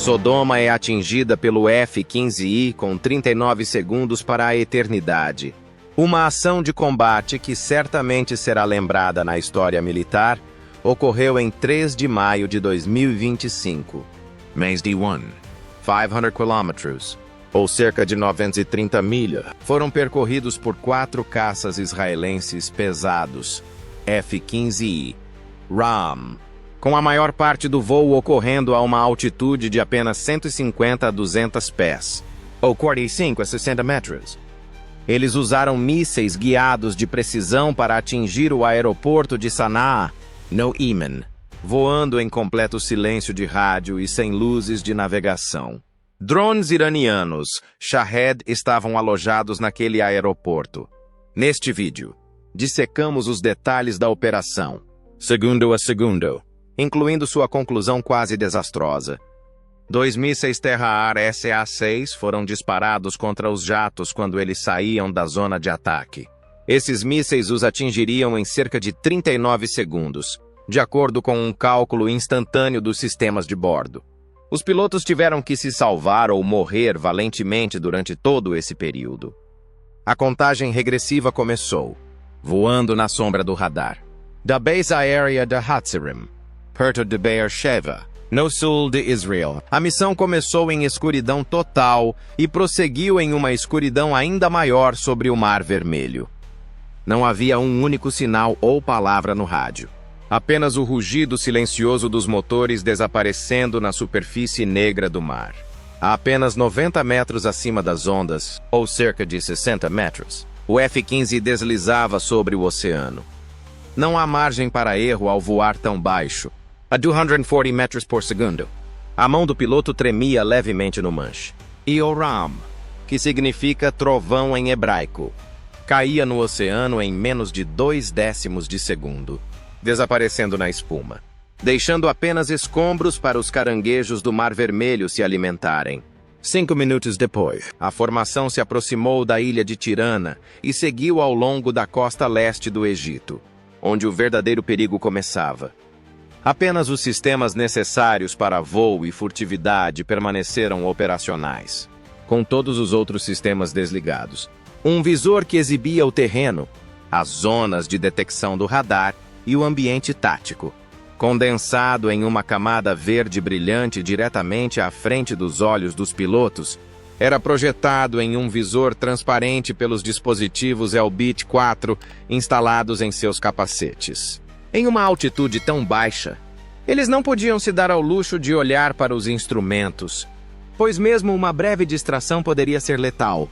Sodoma é atingida pelo F-15I com 39 segundos para a eternidade. Uma ação de combate que certamente será lembrada na história militar ocorreu em 3 de maio de 2025. Mês de 500 quilômetros, ou cerca de 930 milhas, foram percorridos por 4 caças israelenses pesados, F-15I, RAM, com a maior parte do voo ocorrendo a uma altitude de apenas 150 a 200 pés, ou 45 a 60 metros. Eles usaram mísseis guiados de precisão para atingir o aeroporto de Sanaa, no Iêmen, voando em completo silêncio de rádio e sem luzes de navegação. Drones iranianos, Shahed, estavam alojados naquele aeroporto. Neste vídeo, dissecamos os detalhes da operação, segundo a segundo, incluindo sua conclusão quase desastrosa. 2 mísseis terra-ar SA-6 foram disparados contra os jatos quando eles saíam da zona de ataque. Esses mísseis os atingiriam em cerca de 39 segundos, de acordo com um cálculo instantâneo dos sistemas de bordo. Os pilotos tiveram que se salvar ou morrer valentemente durante todo esse período. A contagem regressiva começou, voando na sombra do radar, da base aérea de Hatzerim, perto de Be'er Sheva, no sul de Israel. A missão começou em escuridão total e prosseguiu em uma escuridão ainda maior sobre o Mar Vermelho. Não havia um único sinal ou palavra no rádio. Apenas o rugido silencioso dos motores desaparecendo na superfície negra do mar. A apenas 90 metros acima das ondas, ou cerca de 60 metros, o F-15 deslizava sobre o oceano. Não há margem para erro ao voar tão baixo, a 240 metros por segundo. A mão do piloto tremia levemente no manche. E o Ram, que significa trovão em hebraico, caía no oceano em menos de 0,2 de segundo, desaparecendo na espuma, deixando apenas escombros para os caranguejos do Mar Vermelho se alimentarem. 5 minutos depois, a formação se aproximou da ilha de Tirana e seguiu ao longo da costa leste do Egito, onde o verdadeiro perigo começava. Apenas os sistemas necessários para voo e furtividade permaneceram operacionais, com todos os outros sistemas desligados. Um visor que exibia o terreno, as zonas de detecção do radar e o ambiente tático, condensado em uma camada verde brilhante diretamente à frente dos olhos dos pilotos, era projetado em um visor transparente pelos dispositivos Elbit 4 instalados em seus capacetes. Em uma altitude tão baixa, eles não podiam se dar ao luxo de olhar para os instrumentos, pois mesmo uma breve distração poderia ser letal.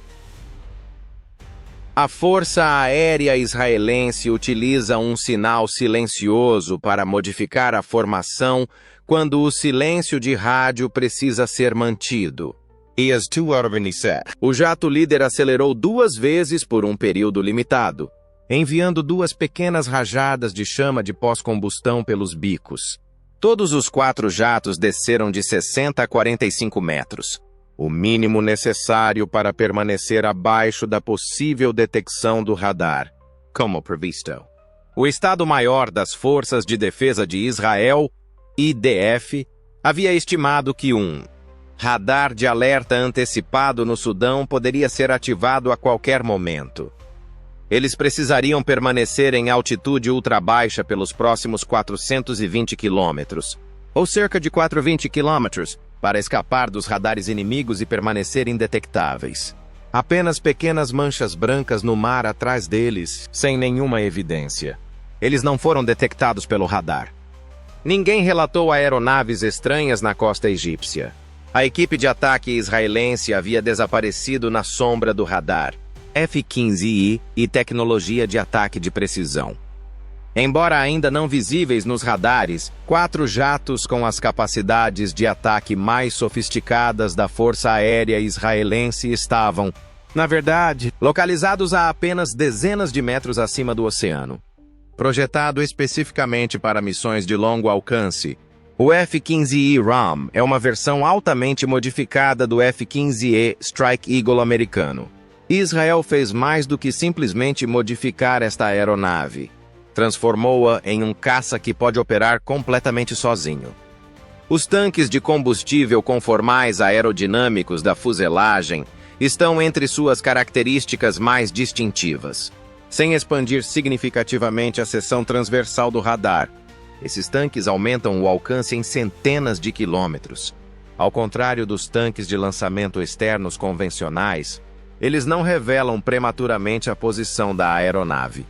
A Força Aérea Israelense utiliza um sinal silencioso para modificar a formação quando o silêncio de rádio precisa ser mantido. O jato líder acelerou 2 vezes por um período limitado, enviando 2 pequenas rajadas de chama de pós-combustão pelos bicos. Todos os 4 jatos desceram de 60 a 45 metros, o mínimo necessário para permanecer abaixo da possível detecção do radar, como previsto. O Estado-Maior das Forças de Defesa de Israel, IDF, havia estimado que um radar de alerta antecipado no Sudão poderia ser ativado a qualquer momento. Eles precisariam permanecer em altitude ultrabaixa pelos próximos 420 quilômetros, ou cerca de 420 quilômetros, para escapar dos radares inimigos e permanecer indetectáveis. Apenas pequenas manchas brancas no mar atrás deles, sem nenhuma evidência. Eles não foram detectados pelo radar. Ninguém relatou aeronaves estranhas na costa egípcia. A equipe de ataque israelense havia desaparecido na sombra do radar, F-15I e tecnologia de ataque de precisão. Embora ainda não visíveis nos radares, 4 jatos com as capacidades de ataque mais sofisticadas da Força Aérea Israelense estavam, na verdade, localizados a apenas dezenas de metros acima do oceano. Projetado especificamente para missões de longo alcance, o F-15E RAM é uma versão altamente modificada do F-15E Strike Eagle americano. Israel fez mais do que simplesmente modificar esta aeronave. Transformou-a em um caça que pode operar completamente sozinho. Os tanques de combustível conformais aerodinâmicos da fuselagem estão entre suas características mais distintivas, sem expandir significativamente a seção transversal do radar. Esses tanques aumentam o alcance em centenas de quilômetros. Ao contrário dos tanques de lançamento externos convencionais, eles não revelam prematuramente a posição da aeronave.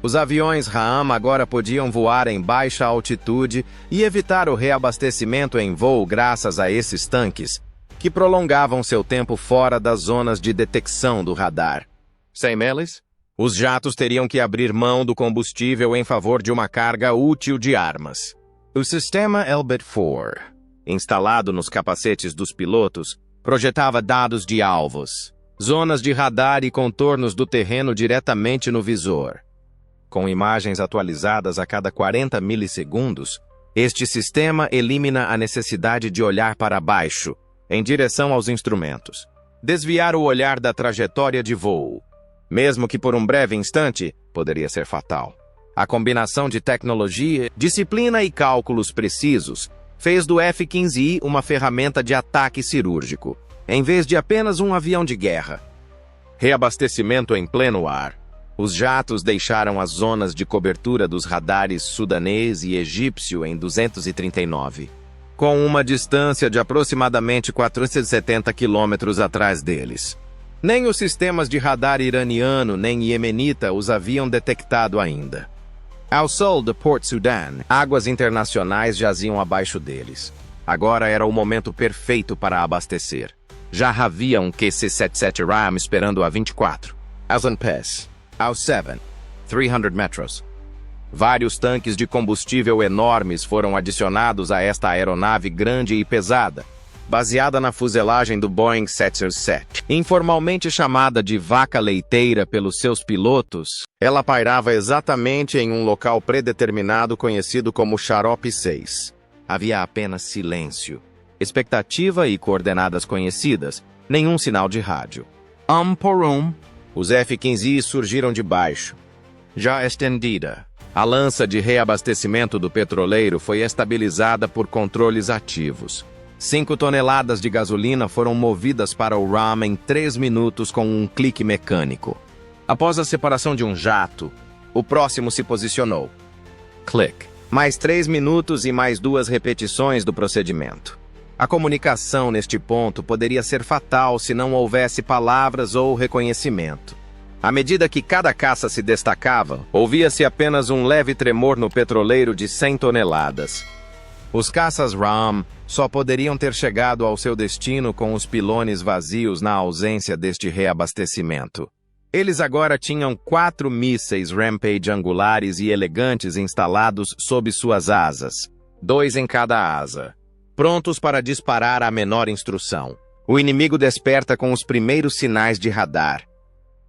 Os aviões Ram agora podiam voar em baixa altitude e evitar o reabastecimento em voo graças a esses tanques, que prolongavam seu tempo fora das zonas de detecção do radar. Sem eles, os jatos teriam que abrir mão do combustível em favor de uma carga útil de armas. O sistema Elbit-4, instalado nos capacetes dos pilotos, projetava dados de alvos, zonas de radar e contornos do terreno diretamente no visor. Com imagens atualizadas a cada 40 milissegundos, este sistema elimina a necessidade de olhar para baixo, em direção aos instrumentos. Desviar o olhar da trajetória de voo, mesmo que por um breve instante, poderia ser fatal. A combinação de tecnologia, disciplina e cálculos precisos fez do F-15I uma ferramenta de ataque cirúrgico, em vez de apenas um avião de guerra. Reabastecimento em pleno ar. Os jatos deixaram as zonas de cobertura dos radares sudanês e egípcio em 239, com uma distância de aproximadamente 470 quilômetros atrás deles. Nem os sistemas de radar iraniano nem iemenita os haviam detectado ainda. Ao sul de Port Sudan, águas internacionais jaziam abaixo deles. Agora era o momento perfeito para abastecer. Já havia um QC-77 Ram esperando a 24. Aslan Pass. Ao 7. 300 metros. Vários tanques de combustível enormes foram adicionados a esta aeronave grande e pesada, baseada na fuselagem do Boeing 707. Informalmente chamada de vaca leiteira pelos seus pilotos, ela pairava exatamente em um local predeterminado conhecido como Xarope 6. Havia apenas silêncio, expectativa e coordenadas conhecidas, nenhum sinal de rádio. Por os F-15I surgiram de baixo. Já estendida, a lança de reabastecimento do petroleiro foi estabilizada por controles ativos. 5 toneladas de gasolina foram movidas para o Ram em 3 minutos com um clique mecânico. Após a separação de um jato, o próximo se posicionou. Clique. Mais 3 minutos e mais 2 repetições do procedimento. A comunicação neste ponto poderia ser fatal se não houvesse palavras ou reconhecimento. À medida que cada caça se destacava, ouvia-se apenas um leve tremor no petroleiro de 100 toneladas. Os caças Ram só poderiam ter chegado ao seu destino com os pilones vazios na ausência deste reabastecimento. Eles agora tinham 4 mísseis Rampage angulares e elegantes instalados sob suas asas, 2 em cada asa, prontos para disparar à menor instrução. O inimigo desperta com os primeiros sinais de radar.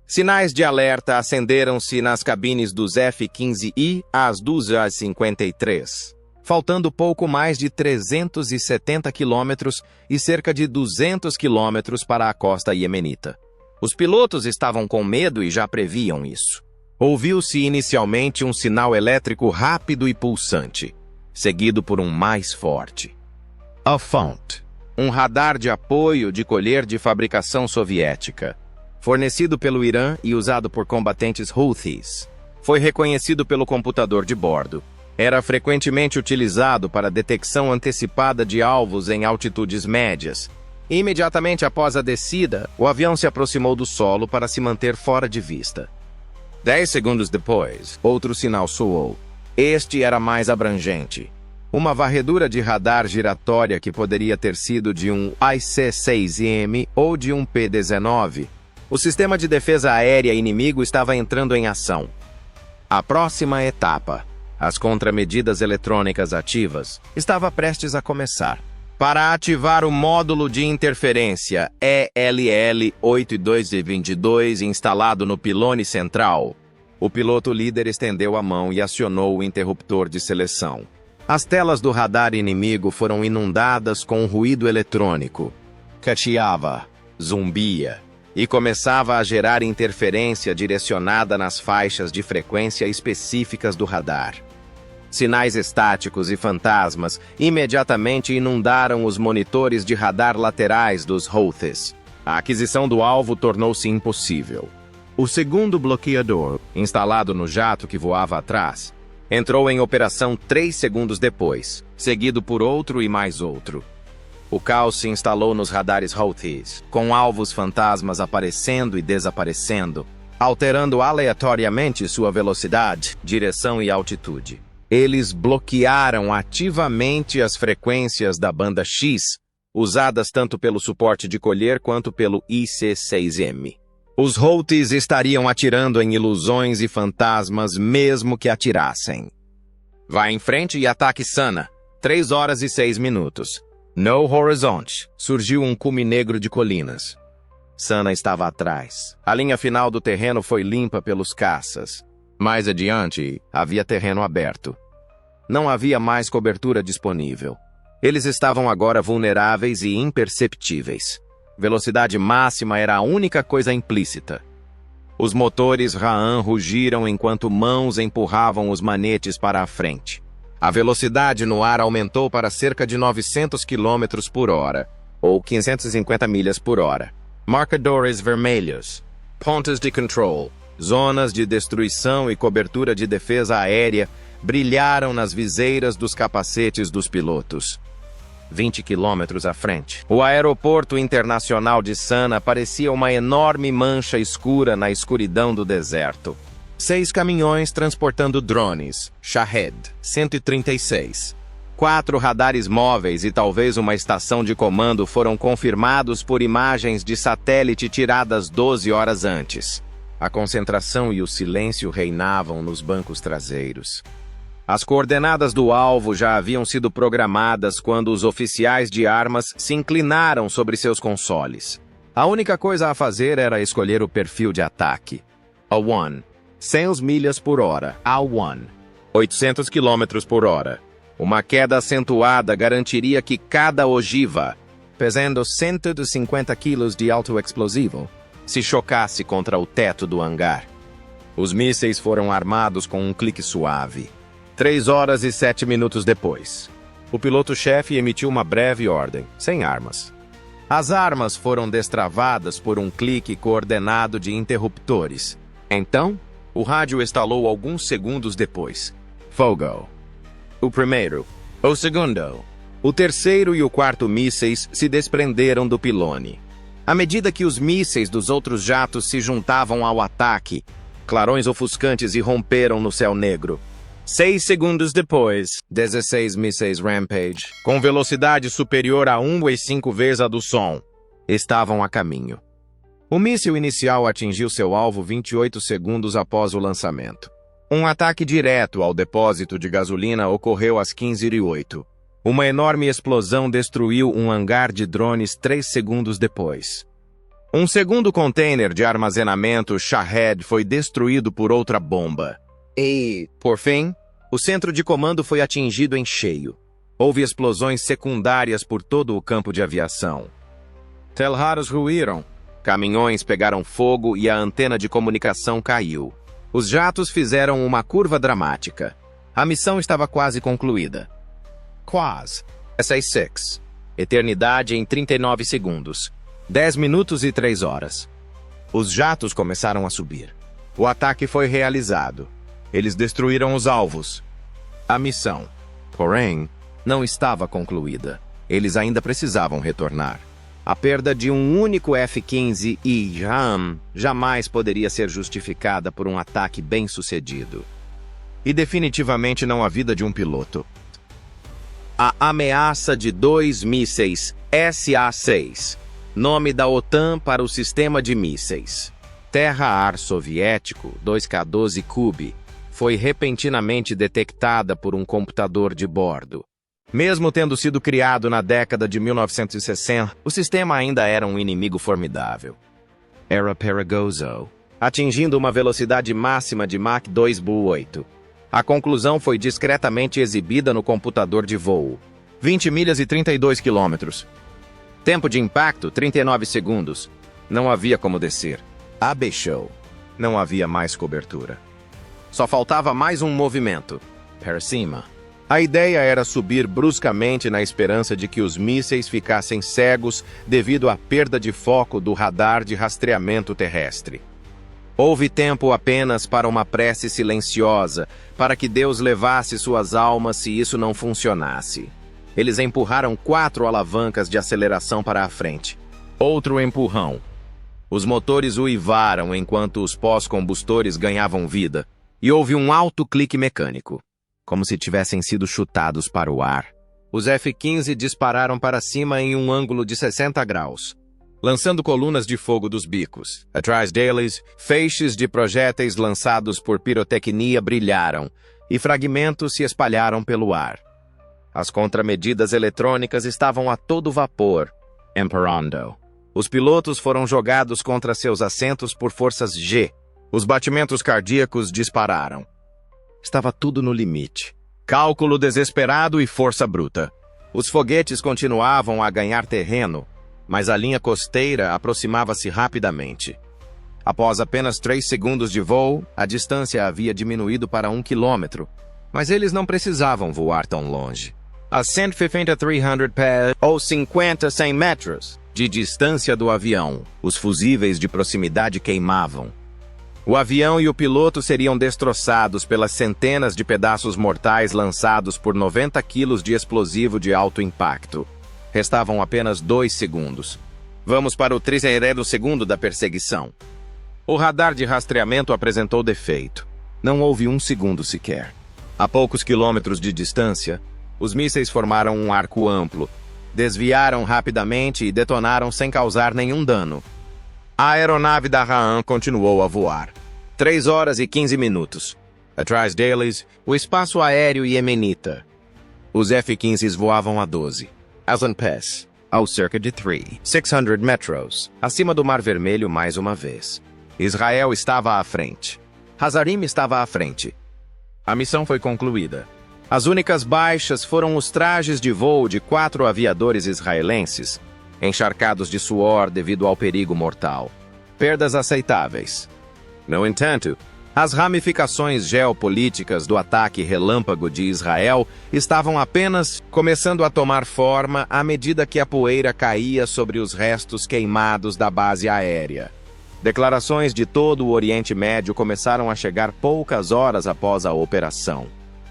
Sinais de alerta acenderam-se nas cabines dos F-15I às 2h53. Faltando pouco mais de 370 quilômetros e cerca de 200 quilômetros para a costa iemenita. Os pilotos estavam com medo e já previam isso. Ouviu-se inicialmente um sinal elétrico rápido e pulsante, seguido por um mais forte. A Font, um radar de apoio de colher de fabricação soviética, fornecido pelo Irã e usado por combatentes Houthis, foi reconhecido pelo computador de bordo. Era frequentemente utilizado para detecção antecipada de alvos em altitudes médias. Imediatamente após a descida, o avião se aproximou do solo para se manter fora de vista. 10 segundos depois, outro sinal soou. Este era mais abrangente. Uma varredura de radar giratória que poderia ter sido de um IC-6M ou de um P-19. O sistema de defesa aérea inimigo estava entrando em ação. A próxima etapa, as contramedidas eletrônicas ativas, estava prestes a começar. Para ativar o módulo de interferência ELL-8222 instalado no pilone central, o piloto líder estendeu a mão e acionou o interruptor de seleção. As telas do radar inimigo foram inundadas com ruído eletrônico. Cateava, zumbia e começava a gerar interferência direcionada nas faixas de frequência específicas do radar. Sinais estáticos e fantasmas imediatamente inundaram os monitores de radar laterais dos Houthis. A aquisição do alvo tornou-se impossível. O segundo bloqueador, instalado no jato que voava atrás, entrou em operação 3 segundos depois, seguido por outro e mais outro. O caos se instalou nos radares Houthis, com alvos fantasmas aparecendo e desaparecendo, alterando aleatoriamente sua velocidade, direção e altitude. Eles bloquearam ativamente as frequências da banda X, usadas tanto pelo suporte de colher quanto pelo IC-6M. Os Houthis estariam atirando em ilusões e fantasmas mesmo que atirassem. Vá em frente e ataque Sana. 3 horas e 6 minutos. No Horizonte. Surgiu um cume negro de colinas. Sana estava atrás. A linha final do terreno foi limpa pelos caças. Mais adiante, havia terreno aberto. Não havia mais cobertura disponível. Eles estavam agora vulneráveis e imperceptíveis. Velocidade máxima era a única coisa implícita. Os motores Ra'an rugiram enquanto mãos empurravam os manetes para a frente. A velocidade no ar aumentou para cerca de 900 km por hora, ou 550 milhas por hora. Marcadores vermelhos, pontos de control, zonas de destruição e cobertura de defesa aérea brilharam nas viseiras dos capacetes dos pilotos. 20 quilômetros à frente, o aeroporto internacional de Sana parecia uma enorme mancha escura na escuridão do deserto. 6 caminhões transportando drones, Shahed 136. 4 radares móveis e talvez uma estação de comando foram confirmados por imagens de satélite tiradas 12 horas antes. A concentração e o silêncio reinavam nos bancos traseiros. As coordenadas do alvo já haviam sido programadas quando os oficiais de armas se inclinaram sobre seus consoles. A única coisa a fazer era escolher o perfil de ataque. A1, 100 milhas por hora. A1, 800 km por hora. Uma queda acentuada garantiria que cada ogiva, pesando 150 kg de alto explosivo, se chocasse contra o teto do hangar. Os mísseis foram armados com um clique suave. 3 horas e 7 minutos depois, o piloto-chefe emitiu uma breve ordem, sem armas. As armas foram destravadas por um clique coordenado de interruptores. Então, o rádio estalou alguns segundos depois. Fogo. O primeiro, o segundo, o terceiro e o quarto mísseis se desprenderam do pilone. À medida que os mísseis dos outros jatos se juntavam ao ataque, clarões ofuscantes irromperam no céu negro. 6 segundos depois, 16 mísseis Rampage, com velocidade superior a 1,5 vezes a do som, estavam a caminho. O míssil inicial atingiu seu alvo 28 segundos após o lançamento. Um ataque direto ao depósito de gasolina ocorreu às 15h08. Uma enorme explosão destruiu um hangar de drones 3 segundos depois. Um segundo container de armazenamento Shahed foi destruído por outra bomba. E, por fim, o centro de comando foi atingido em cheio. Houve explosões secundárias por todo o campo de aviação. Telhados ruíram, caminhões pegaram fogo e a antena de comunicação caiu. Os jatos fizeram uma curva dramática. A missão estava quase concluída. Quase. SA-6. Eternidade em 39 segundos. 10 minutos e 3 horas. Os jatos começaram a subir. O ataque foi realizado. Eles destruíram os alvos. A missão, porém, não estava concluída. Eles ainda precisavam retornar. A perda de um único F-15 Ram jamais poderia ser justificada por um ataque bem-sucedido. E definitivamente não a vida de um piloto. A ameaça de 2 mísseis SA-6, nome da OTAN para o sistema de mísseis. Terra-ar soviético 2K-12 Kub, foi repentinamente detectada por um computador de bordo. Mesmo tendo sido criado na década de 1960, o sistema ainda era um inimigo formidável. Era perigoso, atingindo uma velocidade máxima de Mach 2,8. A conclusão foi discretamente exibida no computador de voo. 20 milhas e 32 quilômetros. Tempo de impacto, 39 segundos. Não havia como descer. Abaixou. Não havia mais cobertura. Só faltava mais um movimento. para cima. A ideia era subir bruscamente na esperança de que os mísseis ficassem cegos devido à perda de foco do radar de rastreamento terrestre. Houve tempo apenas para uma prece silenciosa, para que Deus levasse suas almas se isso não funcionasse. Eles empurraram 4 alavancas de aceleração para a frente. Outro empurrão. Os motores uivaram enquanto os pós-combustores ganhavam vida, e houve um alto clique mecânico, como se tivessem sido chutados para o ar. Os F-15 dispararam para cima em um ângulo de 60 graus, lançando colunas de fogo dos bicos. Atrás deles, feixes de projéteis lançados por pirotecnia brilharam, e fragmentos se espalharam pelo ar. As contramedidas eletrônicas estavam a todo vapor, emperando. Os pilotos foram jogados contra seus assentos por forças G. Os batimentos cardíacos dispararam. Estava tudo no limite. Cálculo desesperado e força bruta. Os foguetes continuavam a ganhar terreno, mas a linha costeira aproximava-se rapidamente. Após apenas 3 segundos de voo, a distância havia diminuído para 1 quilômetro, mas eles não precisavam voar tão longe. A 150 a 300 pés, ou 50 a 100 metros, de distância do avião, os fusíveis de proximidade queimavam. O avião e o piloto seriam destroçados pelas centenas de pedaços mortais lançados por 90 quilos de explosivo de alto impacto. Restavam apenas 2 segundos. Vamos para o 3º segundo da perseguição. O radar de rastreamento apresentou defeito. Não houve 1 segundo sequer. A poucos quilômetros de distância, os mísseis formaram um arco amplo, desviaram rapidamente e detonaram sem causar nenhum dano. A aeronave da Raam continuou a voar. 3 horas e 15 minutos. Atrás deles, o espaço aéreo iemenita. Os F-15s voavam a 12. Aslan Pass, ao cerca de 600 metros, acima do Mar Vermelho mais uma vez. Israel estava à frente. Hazarim estava à frente. A missão foi concluída. As únicas baixas foram os trajes de voo de 4 aviadores israelenses, encharcados de suor devido ao perigo mortal. Perdas aceitáveis. No entanto, as ramificações geopolíticas do ataque relâmpago de Israel estavam apenas começando a tomar forma à medida que a poeira caía sobre os restos queimados da base aérea. Declarações de todo o Oriente Médio começaram a chegar poucas horas após a operação.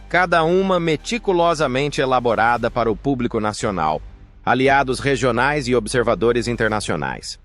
Cada uma meticulosamente elaborada para o público nacional, aliados regionais e observadores internacionais.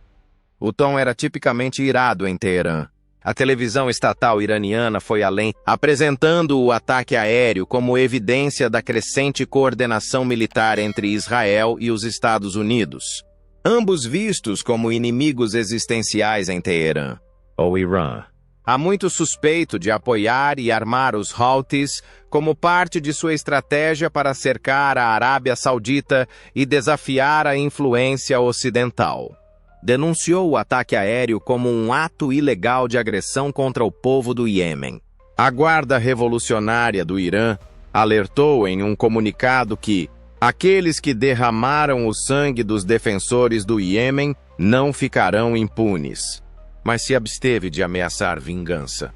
O tom era tipicamente irado em Teherã. A televisão estatal iraniana foi além, apresentando o ataque aéreo como evidência da crescente coordenação militar entre Israel e os Estados Unidos, ambos vistos como inimigos existenciais em Teherã, ou Irã. Há muito suspeito de apoiar e armar os Houthis como parte de sua estratégia para cercar a Arábia Saudita e desafiar a influência ocidental. Denunciou o ataque aéreo como um ato ilegal de agressão contra o povo do Iêmen. A Guarda Revolucionária do Irã alertou em um comunicado que aqueles que derramaram o sangue dos defensores do Iêmen não ficarão impunes, mas se absteve de ameaçar vingança.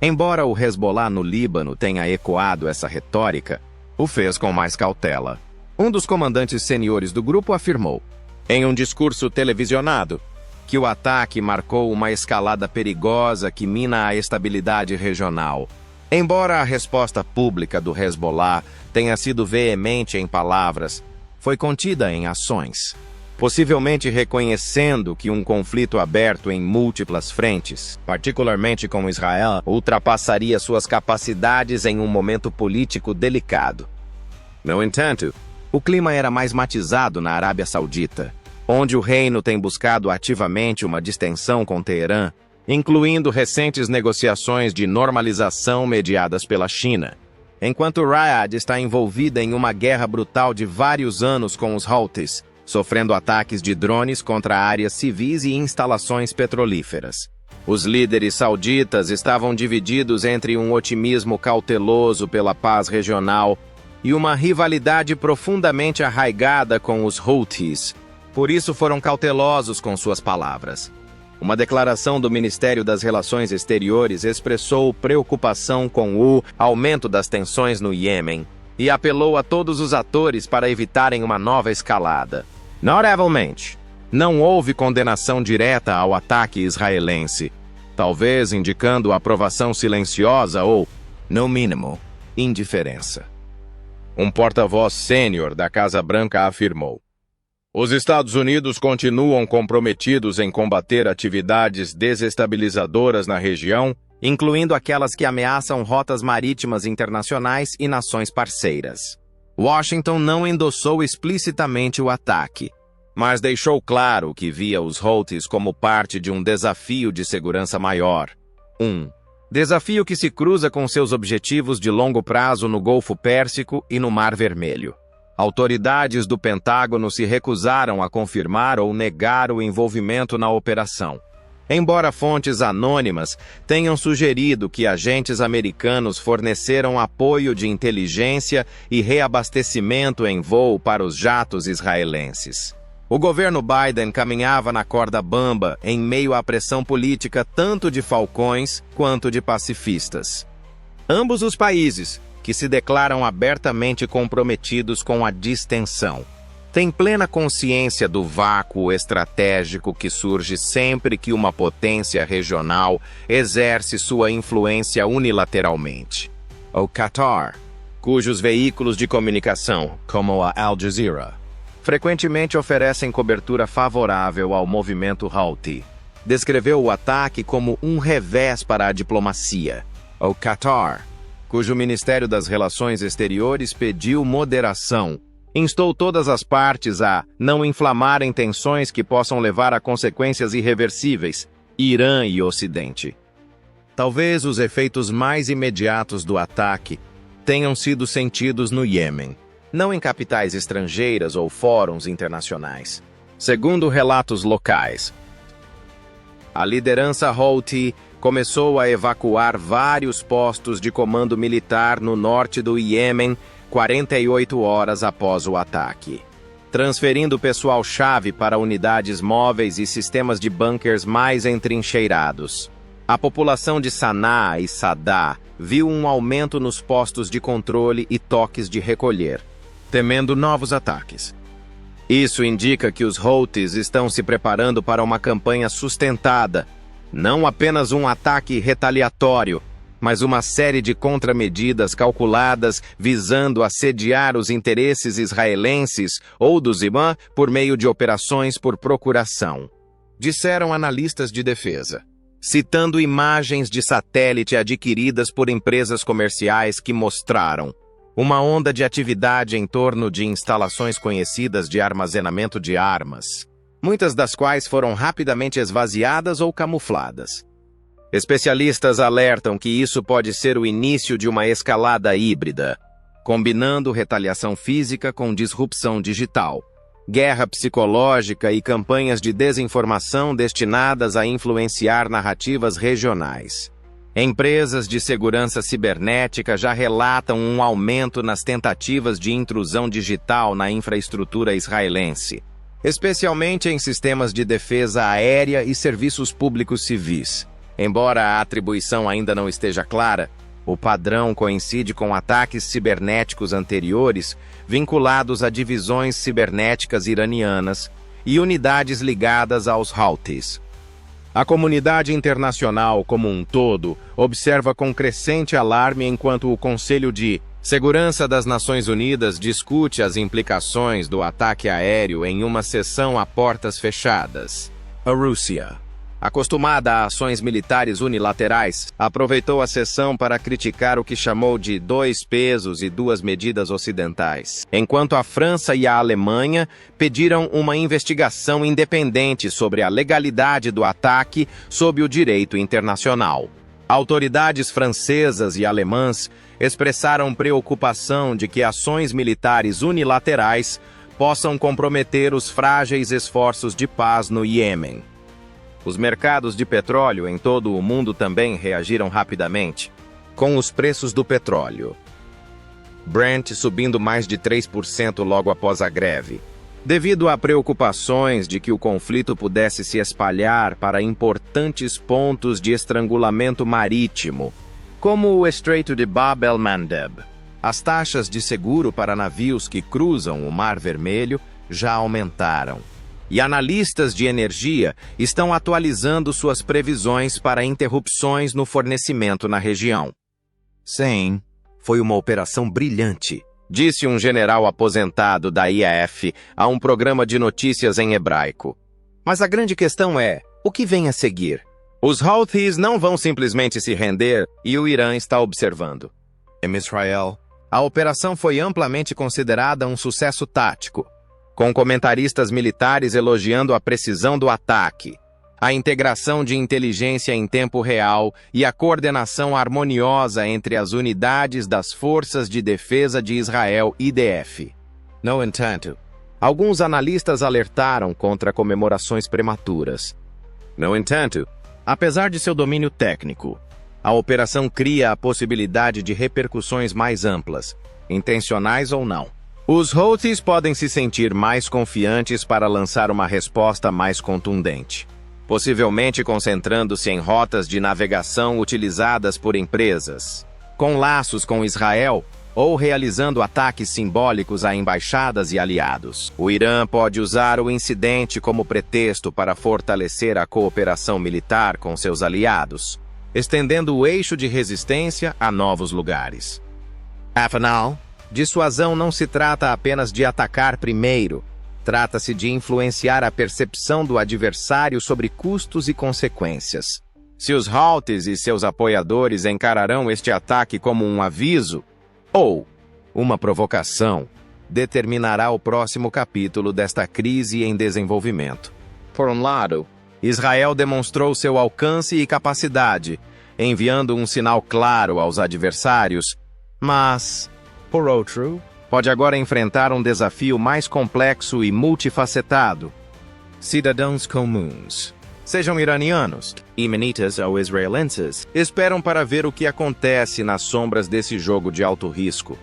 Embora o Hezbollah no Líbano tenha ecoado essa retórica, o fez com mais cautela. Um dos comandantes seniores do grupo afirmou, em um discurso televisionado, que o ataque marcou uma escalada perigosa que mina a estabilidade regional. Embora a resposta pública do Hezbollah tenha sido veemente em palavras, foi contida em ações, possivelmente reconhecendo que um conflito aberto em múltiplas frentes, particularmente com Israel, ultrapassaria suas capacidades em um momento político delicado. No entanto, o clima era mais matizado na Arábia Saudita, onde o reino tem buscado ativamente uma distensão com Teherã, incluindo recentes negociações de normalização mediadas pela China, enquanto Riyadh está envolvida em uma guerra brutal de vários anos com os Houthis, sofrendo ataques de drones contra áreas civis e instalações petrolíferas. Os líderes sauditas estavam divididos entre um otimismo cauteloso pela paz regional e uma rivalidade profundamente arraigada com os Houthis. Por isso foram cautelosos com suas palavras. Uma declaração do Ministério das Relações Exteriores expressou preocupação com o aumento das tensões no Iêmen e apelou a todos os atores para evitarem uma nova escalada. Notavelmente, não houve condenação direta ao ataque israelense, talvez indicando aprovação silenciosa ou, no mínimo, indiferença. Um porta-voz sênior da Casa Branca afirmou: os Estados Unidos continuam comprometidos em combater atividades desestabilizadoras na região, incluindo aquelas que ameaçam rotas marítimas internacionais e nações parceiras. Washington não endossou explicitamente o ataque, mas deixou claro que via os Houthis como parte de um desafio de segurança maior. Desafio que se cruza com seus objetivos de longo prazo no Golfo Pérsico e no Mar Vermelho. Autoridades do Pentágono se recusaram a confirmar ou negar o envolvimento na operação, embora fontes anônimas tenham sugerido que agentes americanos forneceram apoio de inteligência e reabastecimento em voo para os jatos israelenses. O governo Biden caminhava na corda bamba em meio à pressão política tanto de falcões quanto de pacifistas. Ambos os países, que se declaram abertamente comprometidos com a distensão, têm plena consciência do vácuo estratégico que surge sempre que uma potência regional exerce sua influência unilateralmente. O Qatar, cujos veículos de comunicação, como a Al Jazeera, frequentemente oferecem cobertura favorável ao movimento Houthi, descreveu o ataque como um revés para a diplomacia. O Qatar, cujo Ministério das Relações Exteriores pediu moderação, instou todas as partes a não inflamarem tensões que possam levar a consequências irreversíveis, Irã e Ocidente. Talvez os efeitos mais imediatos do ataque tenham sido sentidos no Iêmen, não em capitais estrangeiras ou fóruns internacionais. Segundo relatos locais, a liderança Houthi começou a evacuar vários postos de comando militar no norte do Iêmen 48 horas após o ataque, transferindo pessoal-chave para unidades móveis e sistemas de bunkers mais entrincheirados. A população de Sanaa e Sadá viu um aumento nos postos de controle e toques de recolher, temendo novos ataques. Isso indica que os Houthis estão se preparando para uma campanha sustentada, não apenas um ataque retaliatório, mas uma série de contramedidas calculadas visando assediar os interesses israelenses ou dos Imã por meio de operações por procuração, disseram analistas de defesa, citando imagens de satélite adquiridas por empresas comerciais que mostraram uma onda de atividade em torno de instalações conhecidas de armazenamento de armas, muitas das quais foram rapidamente esvaziadas ou camufladas. Especialistas alertam que isso pode ser o início de uma escalada híbrida, combinando retaliação física com disrupção digital, guerra psicológica e campanhas de desinformação destinadas a influenciar narrativas regionais. Empresas de segurança cibernética já relatam um aumento nas tentativas de intrusão digital na infraestrutura israelense, especialmente em sistemas de defesa aérea e serviços públicos civis. Embora a atribuição ainda não esteja clara, o padrão coincide com ataques cibernéticos anteriores vinculados a divisões cibernéticas iranianas e unidades ligadas aos Houthis. A comunidade internacional como um todo observa com crescente alarme enquanto o Conselho de Segurança das Nações Unidas discute as implicações do ataque aéreo em uma sessão a portas fechadas. A Rússia, acostumada a ações militares unilaterais, aproveitou a sessão para criticar o que chamou de 2 pesos e 2 medidas ocidentais, enquanto a França e a Alemanha pediram uma investigação independente sobre a legalidade do ataque sob o direito internacional. Autoridades francesas e alemãs expressaram preocupação de que ações militares unilaterais possam comprometer os frágeis esforços de paz no Iêmen. Os mercados de petróleo em todo o mundo também reagiram rapidamente, com os preços do petróleo Brent subindo mais de 3% logo após a greve, devido a preocupações de que o conflito pudesse se espalhar para importantes pontos de estrangulamento marítimo, como o Estreito de Bab el-Mandeb. As taxas de seguro para navios que cruzam o Mar Vermelho já aumentaram, e analistas de energia estão atualizando suas previsões para interrupções no fornecimento na região. Sim, foi uma operação brilhante, disse um general aposentado da IAF a um programa de notícias em hebraico. Mas a grande questão é, o que vem a seguir? Os Houthis não vão simplesmente se render e o Irã está observando. Em Israel, a operação foi amplamente considerada um sucesso tático, com comentaristas militares elogiando a precisão do ataque, a integração de inteligência em tempo real e a coordenação harmoniosa entre as unidades das Forças de Defesa de Israel IDF. No entanto, alguns analistas alertaram contra comemorações prematuras. No entanto, apesar de seu domínio técnico, a operação cria a possibilidade de repercussões mais amplas, intencionais ou não. Os Houthis podem se sentir mais confiantes para lançar uma resposta mais contundente, possivelmente concentrando-se em rotas de navegação utilizadas por empresas com laços com Israel ou realizando ataques simbólicos a embaixadas e aliados. O Irã pode usar o incidente como pretexto para fortalecer a cooperação militar com seus aliados, estendendo o eixo de resistência a novos lugares. Afinal, dissuasão não se trata apenas de atacar primeiro, trata-se de influenciar a percepção do adversário sobre custos e consequências. Se os Houthis e seus apoiadores encararão este ataque como um aviso ou uma provocação, determinará o próximo capítulo desta crise em desenvolvimento. Por um lado, Israel demonstrou seu alcance e capacidade, enviando um sinal claro aos adversários, mas, por outro, pode agora enfrentar um desafio mais complexo e multifacetado. Cidadãos comuns, sejam iranianos, imanitas ou israelenses, esperam para ver o que acontece nas sombras desse jogo de alto risco.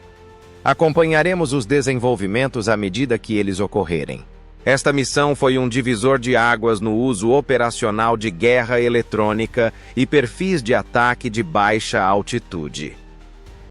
Acompanharemos os desenvolvimentos à medida que eles ocorrerem. Esta missão foi um divisor de águas no uso operacional de guerra eletrônica e perfis de ataque de baixa altitude.